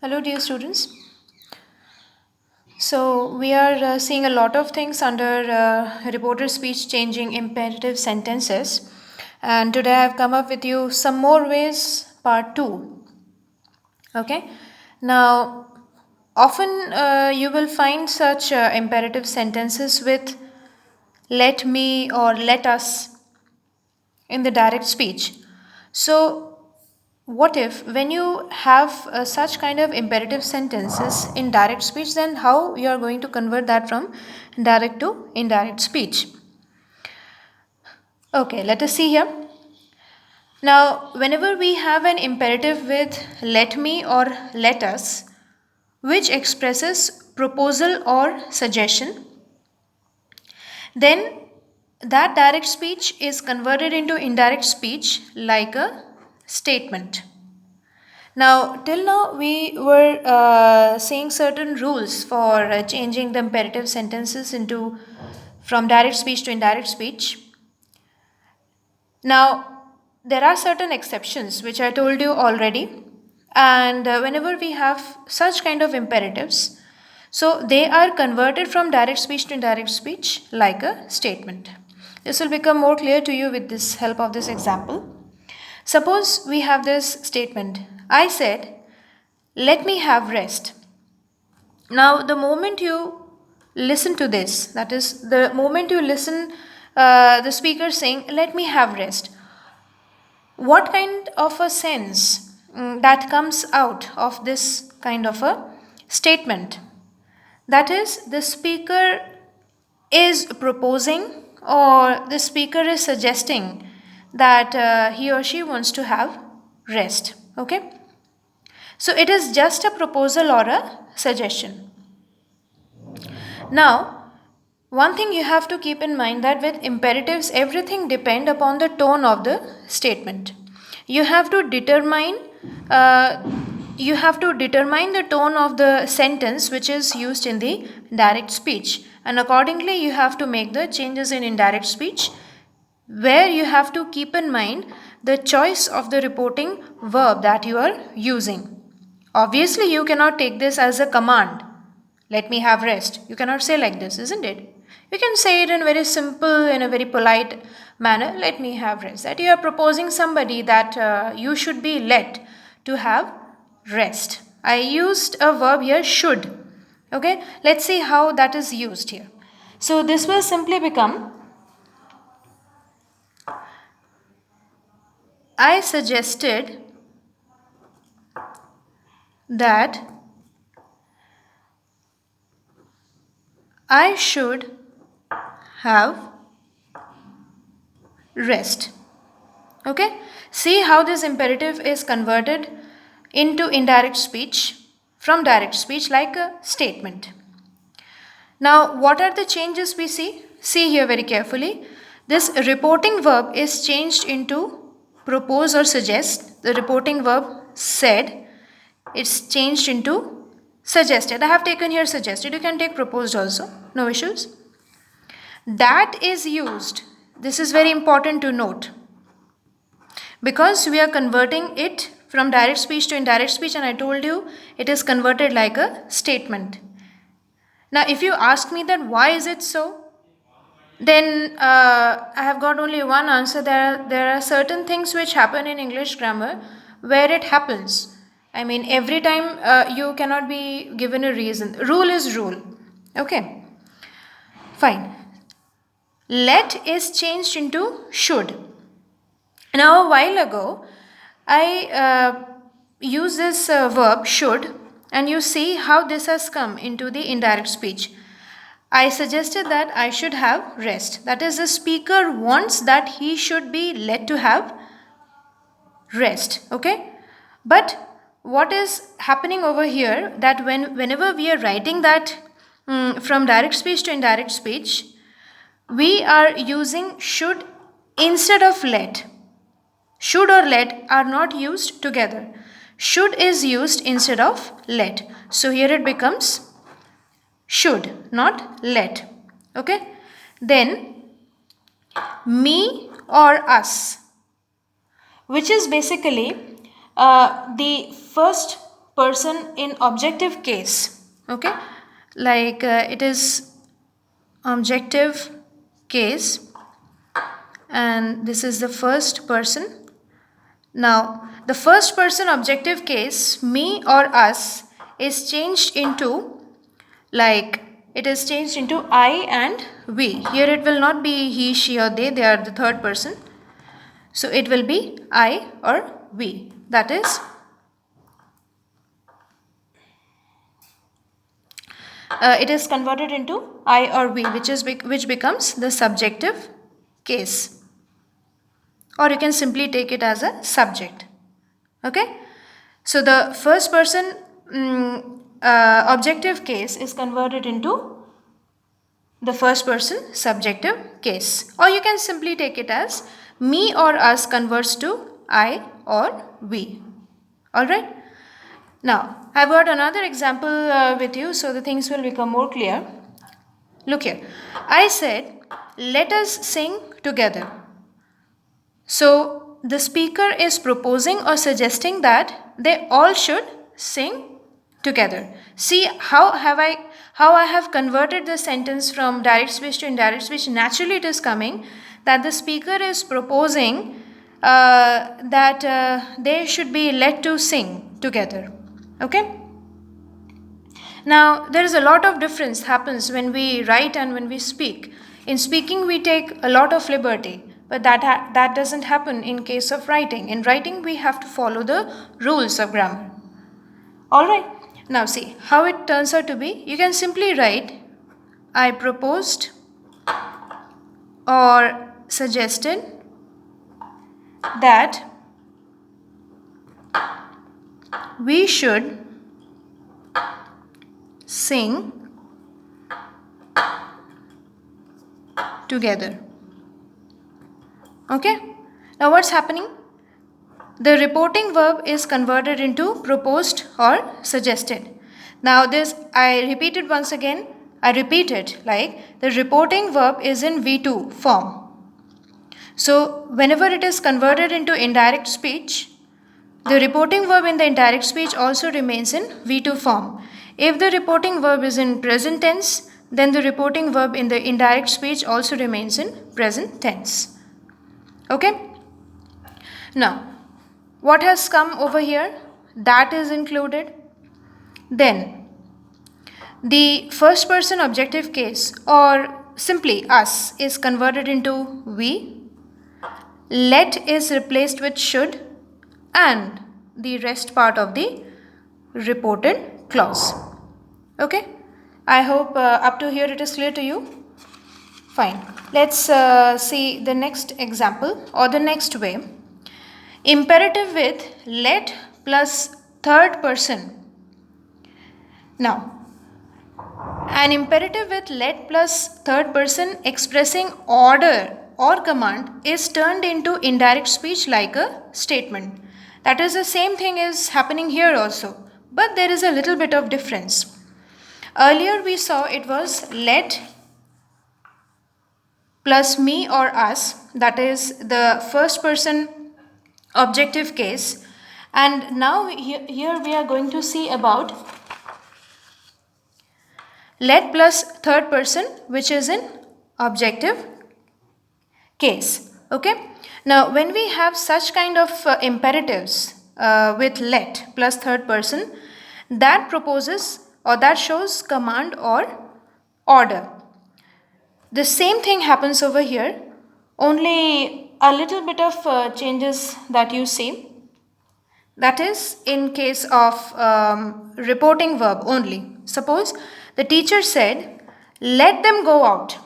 Hello, dear students. So, we are seeing a lot of things under reporter speech changing imperative sentences. And today I have come up with you some more ways, part 2. Okay. Now, often you will find such imperative sentences with let me or let us in the direct speech. So, what if when you have such kind of imperative sentences in direct speech, then how you are going to convert that from direct to indirect speech? Okay, let us see here. Now, whenever we have an imperative with let me or let us, which expresses proposal or suggestion, then that direct speech is converted into indirect speech like a statement. Now, till now, we were seeing certain rules for changing the imperative sentences into from direct speech to indirect speech. Now, there are certain exceptions which I told you already, and whenever we have such kind of imperatives, so they are converted from direct speech to indirect speech like a statement. This will become more clear to you with this help of this example. Suppose we have this statement: I said, let me have rest. Now, the moment you listen to this, that is, the moment you listen the speaker saying, let me have rest, what kind of a sense that comes out of this kind of a statement? That is, the speaker is proposing or the speaker is suggesting that he or she wants to have rest. Okay? So it is just a proposal or a suggestion. Now, one thing you have to keep in mind that with imperatives, everything depend upon the tone of the statement. You have to determine uh, the tone of the sentence which is used in the direct speech, and accordingly you have to make the changes in indirect speech, where you have to keep in mind the choice of the reporting verb that you are using. Obviously, you cannot take this as a command. Let me have rest. You cannot say like this, isn't it? You can say it in very simple, in a very polite manner. Let me have rest. That you are proposing somebody that you should be let to have rest. I used a verb here, should. Okay, let's see how that is used here. So this will simply become, I suggested that I should have rest. Okay, see how this imperative is converted into indirect speech from direct speech like a statement. Now, what are the changes we see? See here very carefully. This reporting verb is changed into propose or suggest. The reporting verb said, it's changed into suggested. I have taken here suggested. You can take proposed also. No issues. That is used. This is very important to note, because we are converting it from direct speech to indirect speech, and I told you it is converted like a statement. Now, if you ask me that why is it so, then I have got only one answer. There are certain things which happen in English grammar where it happens. I mean, every time you cannot be given a reason. Rule is rule. Okay, fine. Let is changed into should. Now, a while ago, I used this verb should, and you see how this has come into the indirect speech. I suggested that I should have rest. That is, the speaker wants that he should be let to have rest. Okay? But what is happening over here, that whenever we are writing that from direct speech to indirect speech, we are using should instead of let. Should or let are not used together. Should is used instead of let. So here it becomes should, not let. Okay? Then me or us, which is basically the first person in objective case. Okay, like it is objective case, and this is the first person. Now, the first person objective case, me or us, is changed into, like, it is changed into I and we. Here it will not be he, she, or they are the third person. So it will be I or we. That is, it is converted into I or we, which becomes the subjective case. Or you can simply take it as a subject. Okay? So the first person objective case is converted into the first person subjective case. Or you can simply take it as me or us converts to I or we. Alright? Now, I've got another example with you so the things will become more clear. Look here. I said, let us sing together. So, the speaker is proposing or suggesting that they all should sing together. See how I have converted the sentence from direct speech to indirect speech. Naturally, it is coming that the speaker is proposing that they should be led to sing together. Okay. Now, there is a lot of difference happens when we write and when we speak. In speaking, we take a lot of liberty, but that doesn't happen in case of writing. In writing, we have to follow the rules of grammar. Alright, now see how it turns out to be. You can simply write, I proposed or suggested that we should sing together. Okay, now what's happening? The reporting verb is converted into proposed or suggested. Now this, I repeat it once again. I repeat it like the reporting verb is in V2 form. So whenever it is converted into indirect speech, the reporting verb in the indirect speech also remains in V2 form. If the reporting verb is in present tense, then the reporting verb in the indirect speech also remains in present tense. Okay? Now, what has come over here? That is included. Then, the first person objective case or simply us is converted into we. Let is replaced with should and the rest part of the reported clause. Okay? I hope up to here it is clear to you. Fine. Let's see the next example or the next way. Imperative with let plus third person. Now, an imperative with let plus third person expressing order or command is turned into indirect speech like a statement. That is the same thing is happening here also, but there is a little bit of difference. Earlier we saw it was let plus me or us, that is the first person objective case, and now here we are going to see about let plus third person, which is in objective case. Okay, now when we have such kind of imperatives with let plus third person, that proposes or that shows command or order. The same thing happens over here, only a little bit of changes that you see. That is in case of reporting verb only. Suppose the teacher said, let them go out.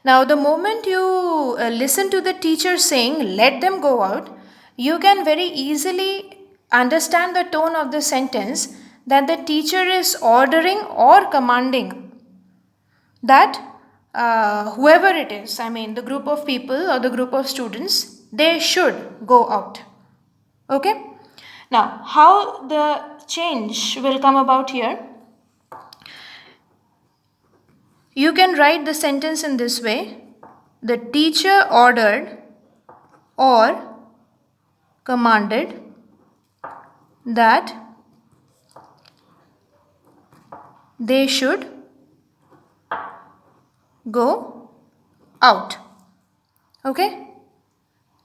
Now the moment you listen to the teacher saying, let them go out, you can very easily understand the tone of the sentence that the teacher is ordering or commanding that whoever it is, I mean the group of people or the group of students, they should go out. Okay? Now, how the change will come about here? You can write the sentence in this way. The teacher ordered or commanded that they should go out. Okay?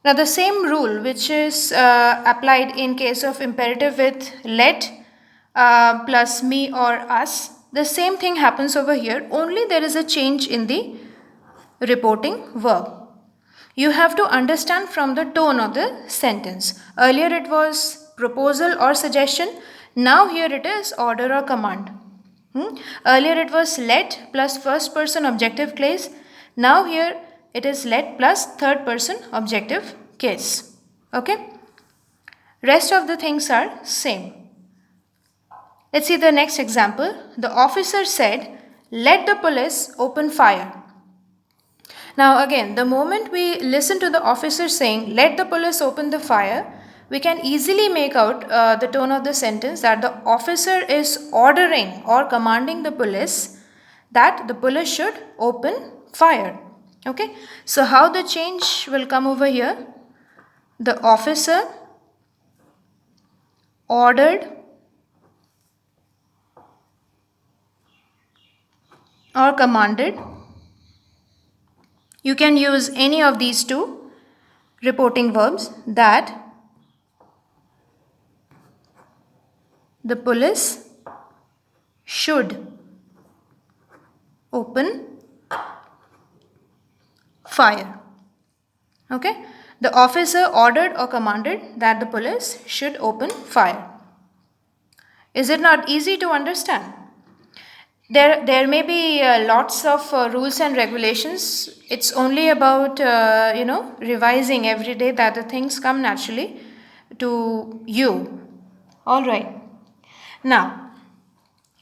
Now the same rule which is applied in case of imperative with let plus me or us, the same thing happens over here, only there is a change in the reporting verb. You have to understand from the tone of the sentence. Earlier it was proposal or suggestion, now here it is order or command. Earlier it was let plus first person objective case, now here it is let plus third person objective case. Okay? Rest of the things are same. Let's see the next example. The officer said, let the police open fire. Now again, the moment we listen to the officer saying, let the police open the fire, we can easily make out the tone of the sentence that the officer is ordering or commanding the police that the police should open fire. Okay, so how the change will come over here? The officer ordered or commanded. You can use any of these two reporting verbs that the police should open fire. Okay? The officer ordered or commanded that the police should open fire. Is it not easy to understand? There may be lots of rules and regulations. It's only about revising every day that the things come naturally to you. All right. Now,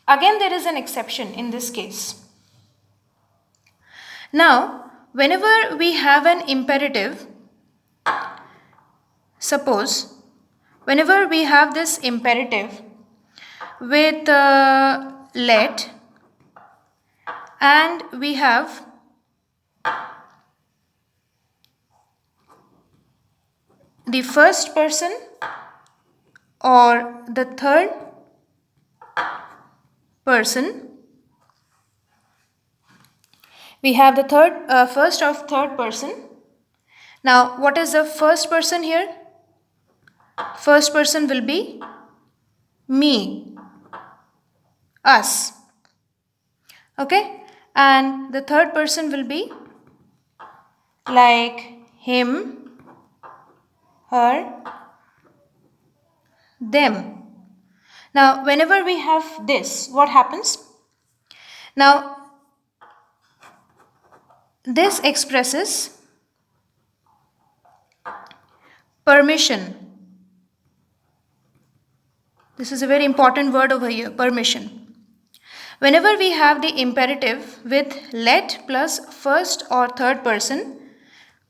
again there is an exception in this case. Now, whenever we have an imperative, suppose whenever we have this imperative with let and we have the first person or the third person, we have the first of third person. Now what is the first person here? First person will be me, us. Okay, and the third person will be like him, her, them. Now whenever we have this, what happens? Now this expresses permission. This is a very important word over here, permission. Whenever we have the imperative with let plus first or third person,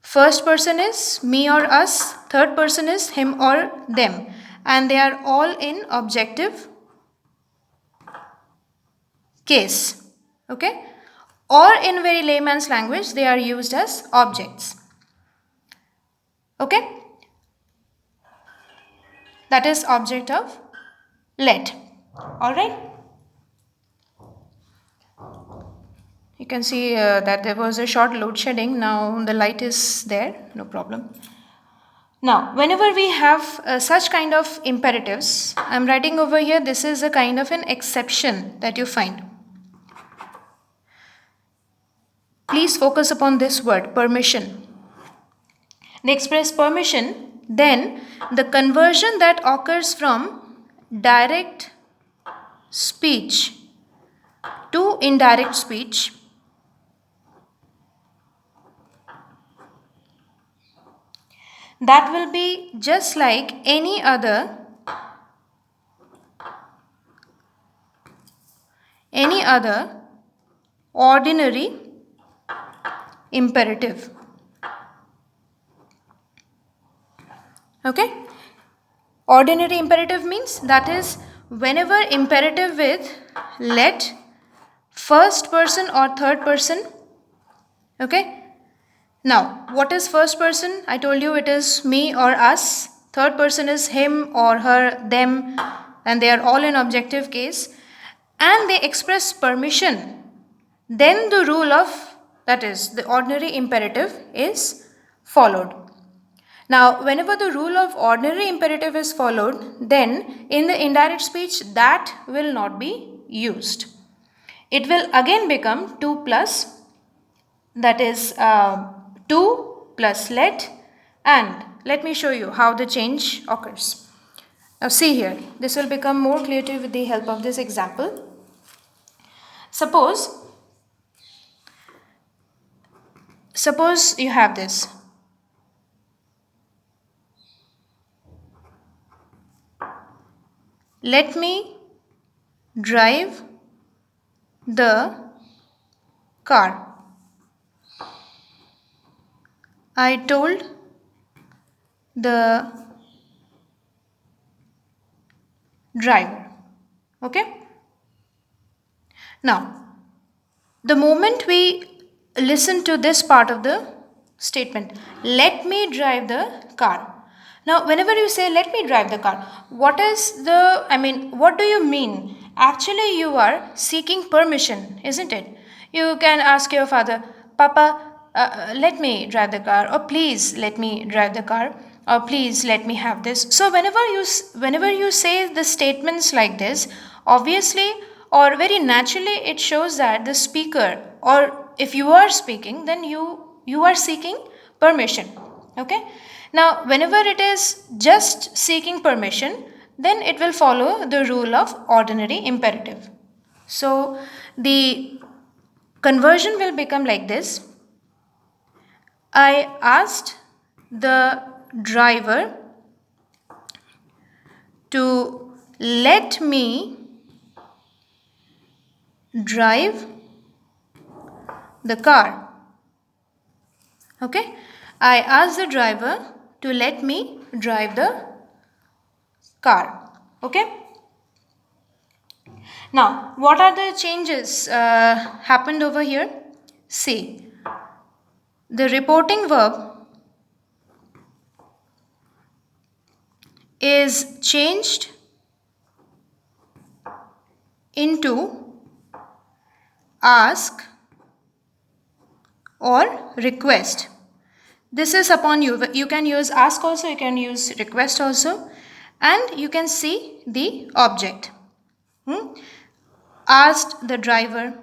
first person is me or us, third person is him or them, and they are all in objective case. Okay? Or in very layman's language, they are used as objects. Okay? That is object of let. Alright? You can see that there was a short load shedding. Now the light is there. No problem. Now, whenever we have such kind of imperatives, I am writing over here, this is a kind of an exception that you find. Please focus upon this word, permission. They express permission, then the conversion that occurs from direct speech to indirect speech that will be just like any other ordinary imperative. Okay? Ordinary imperative means that is whenever imperative with let first person or third person. Okay? Now, what is first person? I told you it is me or us. Third person is him or her, them, and they are all in objective case. and they express permission, then the rule of, that is, the ordinary imperative is followed. Now, whenever the rule of ordinary imperative is followed, then in the indirect speech that will not be used. It will again become 2 plus, that is 2 plus and let me show you how the change occurs. Now see here, this will become more clear to you with the help of this example. Suppose you have this. Let me drive the car. I told the driver. Okay? Now, the moment we listen to this part of the statement, let me drive the car. Now, whenever you say let me drive the car, what do you mean? Actually, you are seeking permission, isn't it? You can ask your father, Papa, let me drive the car, or please let me drive the car, or please let me have this. So whenever you say the statements like this, obviously or very naturally it shows that the speaker, or if you are speaking, then you are seeking permission. Okay? Now, whenever it is just seeking permission, then it will follow the rule of ordinary imperative. So, the conversion will become like this. I asked the driver to let me drive the car. Okay? I asked the driver to let me drive the car. Okay? Now, what are the changes happened over here? See, the reporting verb is changed into ask or request. This is upon you. You can use ask also, you can use request also, and you can see the object. Asked the driver.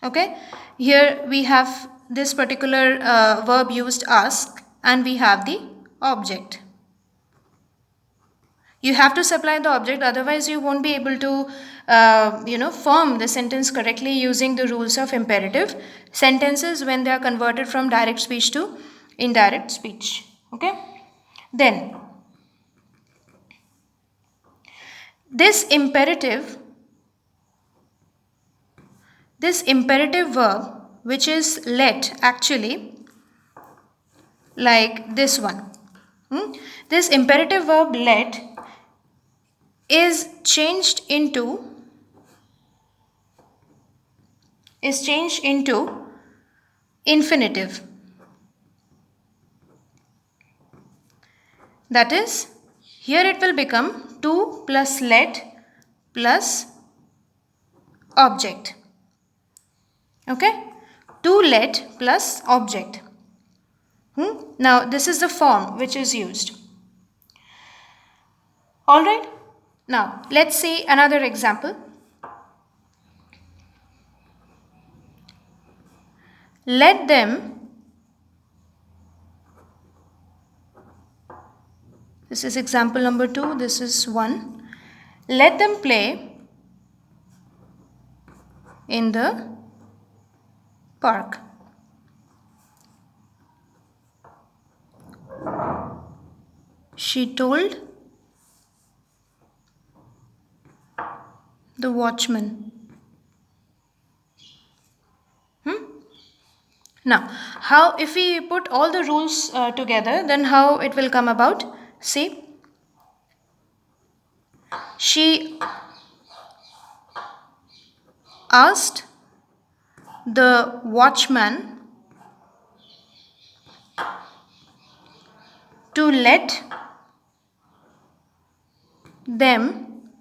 Okay, here we have this particular verb used ask, and we have the object. You have to supply the object, otherwise you won't be able to form the sentence correctly using the rules of imperative sentences when they are converted from direct speech to indirect speech. Okay, then this imperative verb, which is let, actually, like this one, this imperative verb let is changed into infinitive. That is, here it will become 2 plus let plus object. Okay, 2 let plus object. Now this is the form which is used. Alright, now let's see another example. Let them, this is example number 2, this is 1. Let them play in the park. She told the watchman. Now, how, if we put all the rules together, then how it will come about? See, she asked the watchman to let them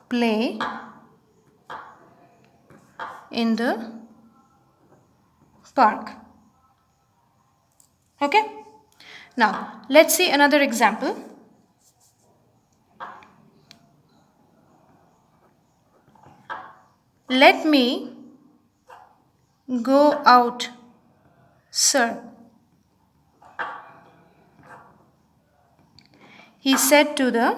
play in the park. Okay? Now, let's see another example. Let me go out, sir, he said to the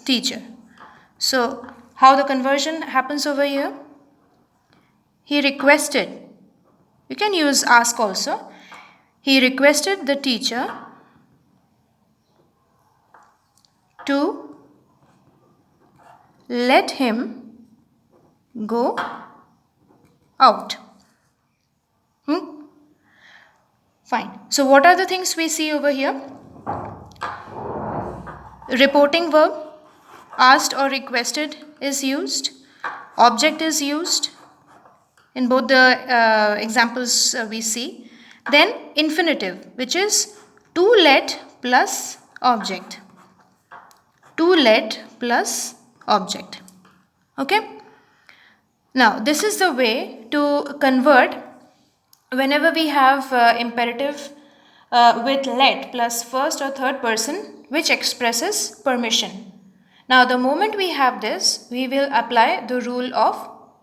teacher. So, how the conversion happens over here? He requested, you can use ask also. He requested the teacher to let him go out. Fine. So, what are the things we see over here? Reporting verb, asked or requested is used. Object is used in both the examples we see. Then infinitive, which is to let plus object. To let plus object. Okay? Now, this is the way to convert whenever we have imperative with let plus first or third person which expresses permission. Now, the moment we have this, we will apply the rule of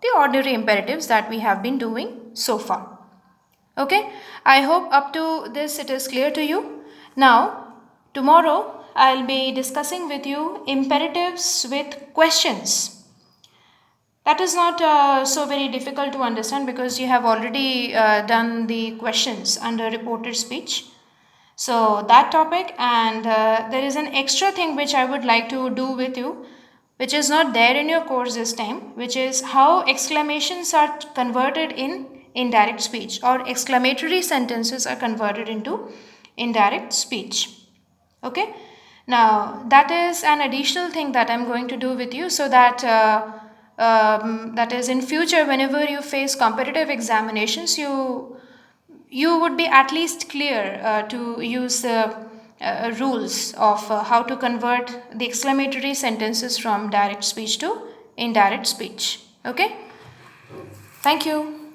the ordinary imperatives that we have been doing so far. Okay, I hope up to this it is clear to you. Now, tomorrow I'll be discussing with you imperatives with questions. That is not so very difficult to understand because you have already done the questions under reported speech. So that topic, and there is an extra thing which I would like to do with you, which is not there in your course this time, which is how exclamations are converted in indirect speech, or exclamatory sentences are converted into indirect speech. Okay, now that is an additional thing that I'm going to do with you, so that that is in future whenever you face competitive examinations, you would be at least clear to use the rules of how to convert the exclamatory sentences from direct speech to indirect speech. Okay, thank you.